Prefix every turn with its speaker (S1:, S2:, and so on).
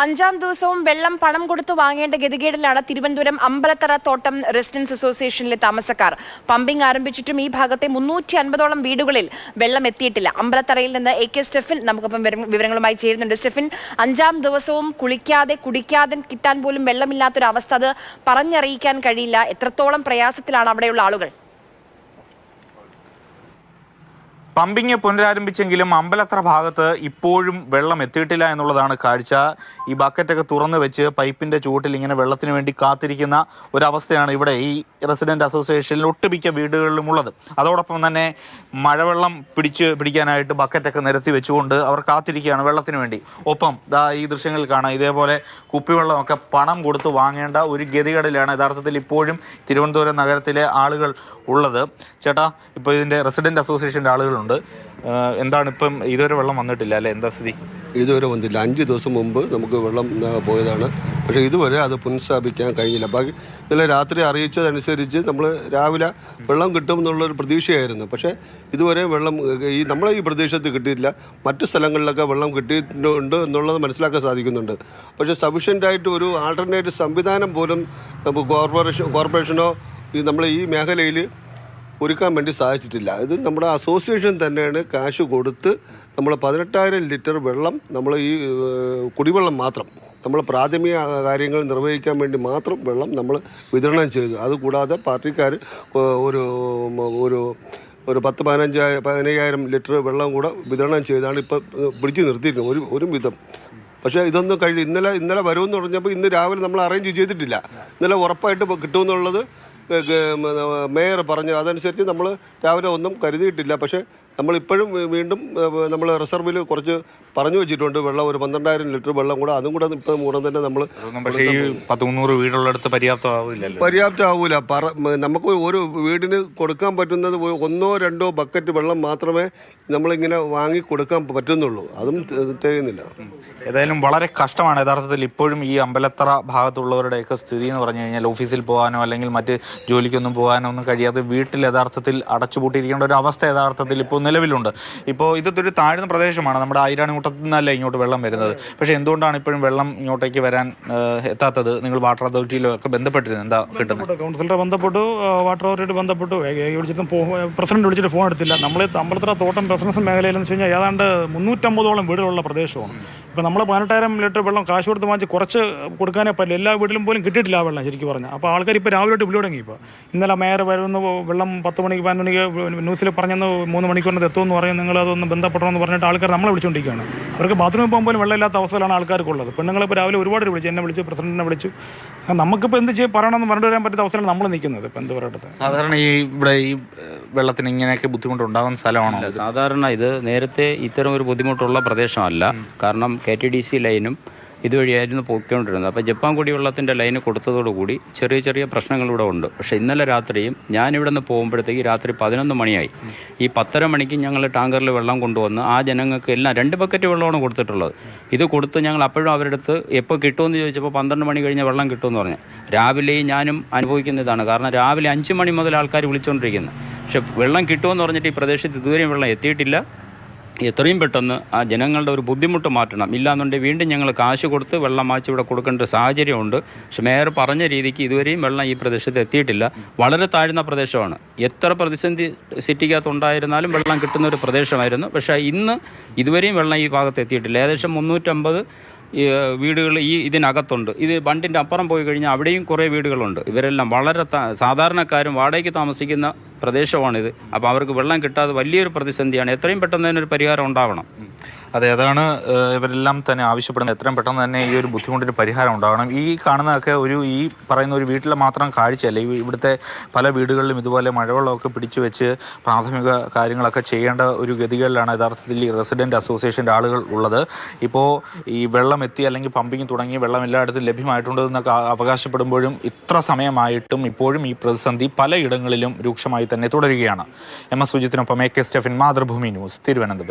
S1: അഞ്ചാം ദിവസവും വെള്ളം പണം കൊടുത്തു വാങ്ങേണ്ട ഗതികേടിലാണ് തിരുവനന്തപുരം അമ്പലത്തറ തോട്ടം റെസിഡൻസ് അസോസിയേഷനിലെ താമസക്കാർ. പമ്പിംഗ് ആരംഭിച്ചിട്ടും ഈ ഭാഗത്തെ 350ഓളം വീടുകളിൽ വെള്ളം എത്തിയിട്ടില്ല. അമ്പലത്തറയിൽ നിന്ന് AK സ്റ്റെഫിൻ നമുക്കൊപ്പം വിവരങ്ങളുമായി ചേരുന്നുണ്ട്. സ്റ്റെഫിൻ, അഞ്ചാം ദിവസവും കുളിക്കാതെ കുടിക്കാതെ കിട്ടാൻ പോലും വെള്ളമില്ലാത്തൊരവസ്ഥ, അത് പറഞ്ഞറിയിക്കാൻ കഴിയില്ല. എത്രത്തോളം പ്രയാസത്തിലാണ് അവിടെയുള്ള ആളുകൾ?
S2: പമ്പിങ് പുനരാരംഭിച്ചെങ്കിലും അമ്പലത്തറ ഭാഗത്ത് ഇപ്പോഴും വെള്ളം എത്തിയിട്ടില്ല എന്നുള്ളതാണ് കാഴ്ച. ഈ ബക്കറ്റൊക്കെ തുറന്നു വെച്ച് പൈപ്പിന്റെ ചുവട്ടിൽ ഇങ്ങനെ വെള്ളത്തിന് വേണ്ടി കാത്തിരിക്കുന്ന ഒരവസ്ഥയാണ് ഇവിടെ ഈ റെസിഡന്റ് അസോസിയേഷനിൽ ഒട്ടുമിക്ക വീടുകളിലും ഉള്ളത്. അതോടൊപ്പം തന്നെ മഴവെള്ളം പിടിക്കാനായിട്ട് ബക്കറ്റൊക്കെ നിരത്തി വെച്ചുകൊണ്ട് അവർ കാത്തിരിക്കുകയാണ് വെള്ളത്തിന് വേണ്ടി. ഒപ്പം ഈ ദൃശ്യങ്ങളിൽ കാണാം, ഇതേപോലെ കുപ്പിവെള്ളമൊക്കെ പണം കൊടുത്ത് വാങ്ങേണ്ട ഒരു ഗതികേടിലാണ് യഥാർത്ഥത്തിൽ ഇപ്പോഴും തിരുവനന്തപുരം നഗരത്തിലെ ആളുകൾ ഉള്ളത്. ചേട്ടാ, ഇപ്പോൾ ഇതിൻ്റെ റെസിഡന്റ് അസോസിയേഷൻ്റെ ആളുകളുണ്ട്. എന്താണ് ഇപ്പം ഇതുവരെ വെള്ളം വന്നിട്ടില്ല അല്ലേ? എന്താ സ്ഥിതി?
S3: ഇതുവരെ വന്നില്ല. 5 ദിവസം മുമ്പ് നമുക്ക് വെള്ളം പോയതാണ്. പക്ഷേ ഇതുവരെ അത് പുനഃസ്ഥാപിക്കാൻ കഴിഞ്ഞില്ല. ബാക്കി ഇന്നലെ രാത്രി അറിയിച്ചതനുസരിച്ച് നമ്മൾ രാവിലെ വെള്ളം കിട്ടും എന്നുള്ളൊരു പ്രതീക്ഷയായിരുന്നു. പക്ഷേ ഇതുവരെ വെള്ളം നമ്മളെ ഈ പ്രദേശത്ത് കിട്ടിയിട്ടില്ല. മറ്റു സ്ഥലങ്ങളിലൊക്കെ വെള്ളം കിട്ടിയിട്ടുണ്ട് എന്നുള്ളത് മനസ്സിലാക്കാൻ സാധിക്കുന്നുണ്ട്. പക്ഷേ സഫീഷ്യൻ്റായിട്ട് ഒരു ആൾട്ടർനേറ്റീവ് സംവിധാനം പോലും കോർപ്പറേഷനോ നമ്മളെ ഈ മേഖലയിൽ ഒരുക്കാൻ വേണ്ടി സാധിച്ചിട്ടില്ല. ഇത് നമ്മുടെ അസോസിയേഷൻ തന്നെയാണ് കാശ് കൊടുത്ത് നമ്മൾ 18,000 ലിറ്റർ വെള്ളം നമ്മൾ ഈ കുടിവെള്ളം മാത്രം നമ്മൾ പ്രാഥമിക കാര്യങ്ങൾ നിർവഹിക്കാൻ വേണ്ടി മാത്രം വെള്ളം നമ്മൾ വിതരണം ചെയ്തു. അതുകൂടാതെ പാർട്ടിക്കാർ ഒരു ഒരു 15,000 ലിറ്റർ വെള്ളം കൂടെ വിതരണം ചെയ്താണ് ഇപ്പോൾ പിടിച്ചു നിർത്തിയിരുന്നത് ഒരു വിധം. പക്ഷേ ഇതൊന്നും ഇന്നലെ വരുമെന്ന് പറഞ്ഞപ്പോൾ ഇന്ന് രാവിലെ നമ്മൾ അറേഞ്ച് ചെയ്തിട്ടില്ല. ഇന്നലെ ഉറപ്പായിട്ട് കിട്ടുമെന്നുള്ളത് മേയർ പറഞ്ഞു. അതനുസരിച്ച് നമ്മൾ രാവിലെ ഒന്നും കരുതിയിട്ടില്ല. പക്ഷേ നമ്മളിപ്പോഴും വീണ്ടും നമ്മൾ റിസർവിൽ കുറച്ച് പറഞ്ഞു വെച്ചിട്ടുണ്ട് വെള്ളം, ഒരു 12,000 ലിറ്റർ വെള്ളം കൂടെ, അതും കൂടെ ഇപ്പം ഉടൻ തന്നെ നമ്മൾ
S2: 100-300 വീടുള്ളിടത്ത്
S3: പര്യാപ്തമാവില്ല. നമുക്ക് ഒരു വീടിന് കൊടുക്കാൻ പറ്റുന്നത് 1-2 ബക്കറ്റ് വെള്ളം മാത്രമേ നമ്മളിങ്ങനെ വാങ്ങി കൊടുക്കാൻ പറ്റുന്നുള്ളൂ. അതും തികയുന്നില്ല.
S2: ഏതായാലും വളരെ കഷ്ടമാണ് യഥാർത്ഥത്തിൽ ഇപ്പോഴും ഈ അമ്പലത്തറ ഭാഗത്തുള്ളവരുടെയൊക്കെ സ്ഥിതി എന്ന് പറഞ്ഞു കഴിഞ്ഞാൽ ഓഫീസിൽ പോകാനോ അല്ലെങ്കിൽ മറ്റ് ജോലിക്കൊന്നും പോകാനോ ഒന്നും കഴിയാതെ വീട്ടിൽ യഥാർത്ഥത്തിൽ അടച്ചുപൂട്ടിയിരിക്കേണ്ട ഒരു അവസ്ഥ യഥാർത്ഥത്തിൽ ഇപ്പോൾ നിലവിലുണ്ട്. ഇപ്പോൾ ഇതൊരു താഴ്ന്ന പ്രദേശമാണ്, നമ്മുടെ ആയിരാണിമുട്ടത്തിൽ നിന്നല്ലേ ഇങ്ങോട്ട് വെള്ളം വരുന്നത്. പക്ഷേ എന്തുകൊണ്ടാണ് ഇപ്പോഴും വെള്ളം ഇങ്ങോട്ടേക്ക് വരാൻ എത്താത്തത്? നിങ്ങൾ വാട്ടർ അതോറിറ്റിയിലൊക്കെ ബന്ധപ്പെട്ടിരുന്നു, എന്താ കിട്ടുന്നത്?
S4: കൗൺസിലറെ ബന്ധപ്പെട്ടു, വാട്ടർ അതോറിറ്റി ബന്ധപ്പെട്ടു, വിളിച്ചിട്ടും പ്രസിഡന്റ് വിളിച്ചിട്ട് ഫോൺ എടുത്തില്ല. നമ്മൾ അമ്പലത്തറ തോട്ടം റെസിഡൻസ് മേഖലയിലെന്ന് വെച്ച് കഴിഞ്ഞാൽ ഏതാണ്ട് 350ഓളം വീടുകളുള്ള പ്രദേശമാണ്. ഇപ്പോൾ നമ്മൾ 18,000 ലിറ്റർ വെള്ളം കാശ് കൊടുത്ത് വാങ്ങിച്ച് കുറച്ച് കൊടുക്കാനേ പറ്റില്ല. എല്ലാ വീട്ടിലും പോലും കിട്ടിയിട്ടില്ല ആ വെള്ളം ശരിക്കും പറഞ്ഞാൽ. അപ്പോൾ ആൾക്കാർ ഇപ്പോൾ രാവിലെ വിളി തുടങ്ങി. ഇപ്പോൾ ഇന്നലെ മേയർ വരുന്ന വെള്ളം 10 മണിക്ക് 15 മണിക്ക് ന്യൂസിൽ പറഞ്ഞെന്ന് 3 മണിക്കൂറിനകത്ത് എത്തുമെന്ന് പറയും. നിങ്ങൾ അതൊന്ന് ബന്ധപ്പെടണമെന്ന് പറഞ്ഞിട്ട് ആൾക്കാർ നമ്മളെ വിളിച്ചുകൊണ്ടിരിക്കുകയാണ്. അവർക്ക് ബാത്റൂമിൽ പോകുമ്പോൾ പോലും വെള്ളമില്ലാത്ത അവസ്ഥയിലാണ് ആൾക്കാർക്കുള്ളത്. പെണ്ണുങ്ങളിപ്പോൾ രാവിലെ ഒരുപാട് വിളിച്ചു, എന്നെ വിളിച്ചു, പ്രസിഡന്റിനെ വിളിച്ചു. നമുക്കിപ്പോൾ എന്ത് പറയണമെന്ന് പറഞ്ഞു വരാൻ പറ്റാത്ത അവസ്ഥയിലാണ് നമ്മൾ നിൽക്കുന്നത്. ഇപ്പോൾ എന്ത് പറയട്ടെ?
S2: സാധാരണ ഇവിടെ ഈ വെള്ളത്തിന് ഇങ്ങനെയൊക്കെ ബുദ്ധിമുട്ടുണ്ടാകുന്ന സ്ഥലമാണോ?
S5: സാധാരണ ഇത് നേരത്തെ ഇത്തരം ഒരു ബുദ്ധിമുട്ടുള്ള പ്രദേശമല്ല. കാരണം KTDC ലൈനും ഇതുവഴിയായിരുന്നു പോയിക്കൊണ്ടിരുന്നത്. അപ്പോൾ ജപ്പാൻ കുടിവെള്ളത്തിൻ്റെ ലൈന് കൊടുത്തതോടുകൂടി ചെറിയ ചെറിയ പ്രശ്നങ്ങളിവിടെ ഉണ്ട്. പക്ഷേ ഇന്നലെ രാത്രിയും ഞാനിവിടെ നിന്ന് പോകുമ്പോഴത്തേക്ക് രാത്രി 11 മണിയായി. ഈ 10:30 മണിക്ക് ഞങ്ങൾ ടാങ്കറിൽ വെള്ളം കൊണ്ടുവന്ന് ആ ജനങ്ങൾക്ക് എല്ലാം 2 ബക്കറ്റ് വെള്ളമാണ് കൊടുത്തിട്ടുള്ളത്. ഇത് കൊടുത്ത് ഞങ്ങൾ അപ്പോഴും അവരുടെ അടുത്ത് എപ്പോൾ കിട്ടുമെന്ന് ചോദിച്ചപ്പോൾ 12 മണി കഴിഞ്ഞ് വെള്ളം കിട്ടുമെന്ന് പറഞ്ഞു. രാവിലെയും ഞാനും അനുഭവിക്കുന്നതാണ്. കാരണം രാവിലെ 5 മണി മുതൽ ആൾക്കാർ വിളിച്ചുകൊണ്ടിരിക്കുന്നത്. പക്ഷേ വെള്ളം കിട്ടുമെന്ന് പറഞ്ഞിട്ട് ഈ പ്രദേശത്ത് ഇതുവരെയും വെള്ളം എത്തിയിട്ടില്ല. എത്രയും പെട്ടെന്ന് ആ ജനങ്ങളുടെ ഒരു ബുദ്ധിമുട്ട് മാറ്റണം. ഇല്ലാന്നുണ്ടെങ്കിൽ വീണ്ടും ഞങ്ങൾ കാശ് കൊടുത്ത് വെള്ളം മാറ്റി ഇവിടെ കൊടുക്കേണ്ട സാഹചര്യമുണ്ട്. പക്ഷെ മേയർ പറഞ്ഞ രീതിക്ക് ഇതുവരെയും വെള്ളം ഈ പ്രദേശത്ത് എത്തിയിട്ടില്ല. വളരെ താഴ്ന്ന പ്രദേശമാണ്. എത്ര പ്രതിസന്ധി സിറ്റിക്കകത്തുണ്ടായിരുന്നാലും വെള്ളം കിട്ടുന്ന ഒരു പ്രദേശമായിരുന്നു. പക്ഷേ ഇതുവരെയും വെള്ളം ഈ ഭാഗത്ത് എത്തിയിട്ടില്ല. ഏകദേശം 350 വീടുകൾ ഇതിനകത്തുണ്ട്. ഇത് ബണ്ടിൻ്റെ അപ്പുറം പോയി കഴിഞ്ഞാൽ അവിടെയും കുറേ വീടുകളുണ്ട്. ഇവരെല്ലാം വളരെ സാധാരണക്കാരും വാടകയ്ക്ക് താമസിക്കുന്ന പ്രദേശമാണിത്. അപ്പോൾ അവർക്ക് വെള്ളം കിട്ടാതെ വലിയൊരു പ്രതിസന്ധിയാണ്. എത്രയും പെട്ടെന്ന് അതിനൊരു പരിഹാരം ഉണ്ടാവണം.
S2: അതെ, അതാണ് ഇവരെല്ലാം തന്നെ ആവശ്യപ്പെടുന്നത്. എത്രയും പെട്ടെന്ന് തന്നെ ഈ ഒരു ബുദ്ധിമുട്ടിന് പരിഹാരം ഉണ്ടാകണം. ഈ കാണുന്നതൊക്കെ ഈ പറയുന്ന ഒരു വീട്ടിലെ മാത്രം കാഴ്ചയല്ല. ഇവിടുത്തെ പല വീടുകളിലും ഇതുപോലെ മഴവെള്ളമൊക്കെ പിടിച്ചു വെച്ച് പ്രാഥമിക കാര്യങ്ങളൊക്കെ ചെയ്യേണ്ട ഒരു ഗതികളിലാണ് യഥാർത്ഥത്തിൽ ഈ റെസിഡൻറ്റ് അസോസിയേഷൻ്റെ ആളുകൾ ഉള്ളത്. ഇപ്പോൾ ഈ വെള്ളം എത്തി അല്ലെങ്കിൽ പമ്പിങ് തുടങ്ങി വെള്ളം എല്ലായിടത്തും ലഭ്യമായിട്ടുണ്ടെന്നൊക്കെ അവകാശപ്പെടുമ്പോഴും ഇത്ര സമയമായിട്ടും ഇപ്പോഴും ഈ പ്രതിസന്ധി പലയിടങ്ങളിലും രൂക്ഷമായി തന്നെ തുടരുകയാണ്. MS സുജിത്തിനൊപ്പം AK Stephin, Mathrubhumi news, Thiruvananthapuram.